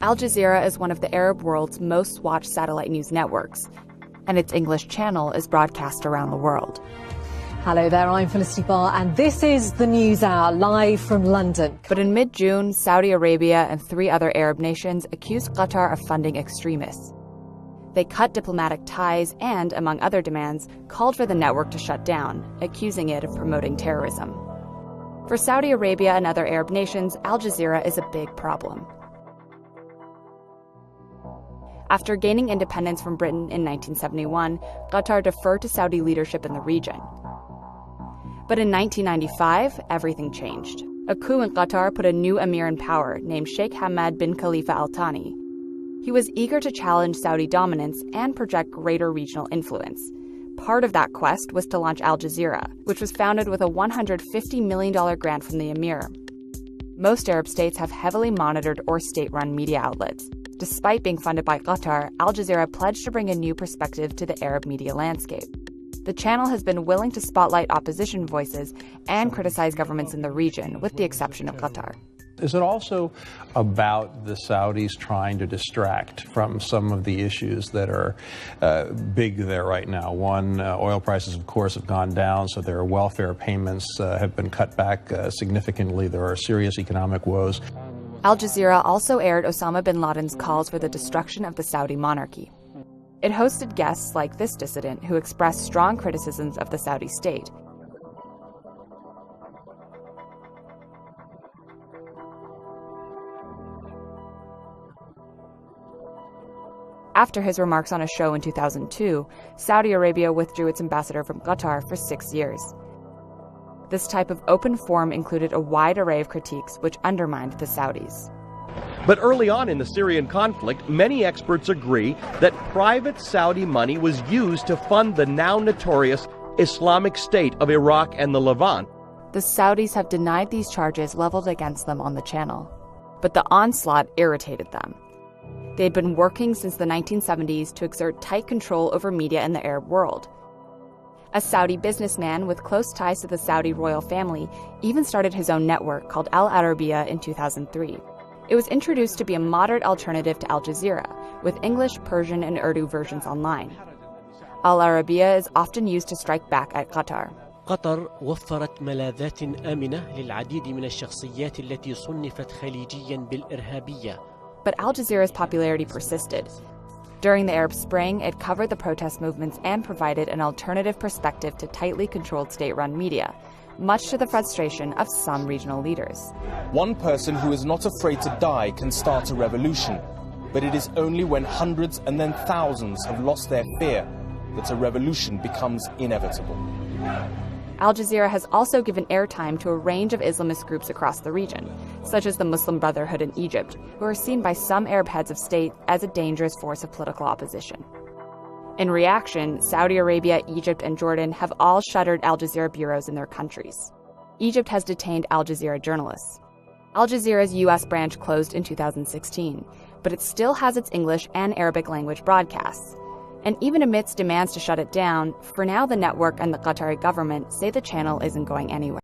Al-Jazeera is one of the Arab world's most watched satellite news networks, and its English channel is broadcast around the world. Hello there, I'm Felicity Barr, and this is the News Hour, live from London. But in mid-June, Saudi Arabia and 3 other Arab nations accused Qatar of funding extremists. They cut diplomatic ties and, among other demands, called for the network to shut down, accusing it of promoting terrorism. For Saudi Arabia and other Arab nations, Al-Jazeera is a big problem. After gaining independence from Britain in 1971, Qatar deferred to Saudi leadership in the region. But in 1995, everything changed. A coup in Qatar put a new emir in power named Sheikh Hamad bin Khalifa Al Thani. He was eager to challenge Saudi dominance and project greater regional influence. Part of that quest was to launch Al Jazeera, which was founded with a $150 million grant from the emir. Most Arab states have heavily monitored or state-run media outlets. Despite being funded by Qatar, Al Jazeera pledged to bring a new perspective to the Arab media landscape. The channel has been willing to spotlight opposition voices and criticize governments in the region, with the exception of Qatar. Is it also about the Saudis trying to distract from some of the issues that are big there right now? One, oil prices, of course, have gone down, so their welfare payments have been cut back significantly. There are serious economic woes. Al Jazeera also aired Osama bin Laden's calls for the destruction of the Saudi monarchy. It hosted guests like this dissident who expressed strong criticisms of the Saudi state. After his remarks on a show in 2002, Saudi Arabia withdrew its ambassador from Qatar for 6 years. This type of open forum included a wide array of critiques which undermined the Saudis. But early on in the Syrian conflict, many experts agree that private Saudi money was used to fund the now notorious Islamic State of Iraq and the Levant. The Saudis have denied these charges leveled against them on the channel. But the onslaught irritated them. They had been working since the 1970s to exert tight control over media in the Arab world. A Saudi businessman with close ties to the Saudi royal family even started his own network called Al Arabiya in 2003. It was introduced to be a moderate alternative to Al Jazeera, with English, Persian, and Urdu versions online. Al Arabiya is often used to strike back at Qatar. قطر وفرت ملاذات آمنة للعديد من الشخصيات التي صنفت خليجيا بالإرهابية. But Al Jazeera's popularity persisted. During the Arab Spring, it covered the protest movements and provided an alternative perspective to tightly controlled state-run media, much to the frustration of some regional leaders. One person who is not afraid to die can start a revolution, but it is only when hundreds and then thousands have lost their fear that a revolution becomes inevitable. Al Jazeera has also given airtime to a range of Islamist groups across the region, such as the Muslim Brotherhood in Egypt, who are seen by some Arab heads of state as a dangerous force of political opposition. In reaction, Saudi Arabia, Egypt, and Jordan have all shuttered Al Jazeera bureaus in their countries. Egypt has detained Al Jazeera journalists. Al Jazeera's U.S. branch closed in 2016, but it still has its English and Arabic language broadcasts. And even amidst demands to shut it down, for now the network and the Qatari government say the channel isn't going anywhere.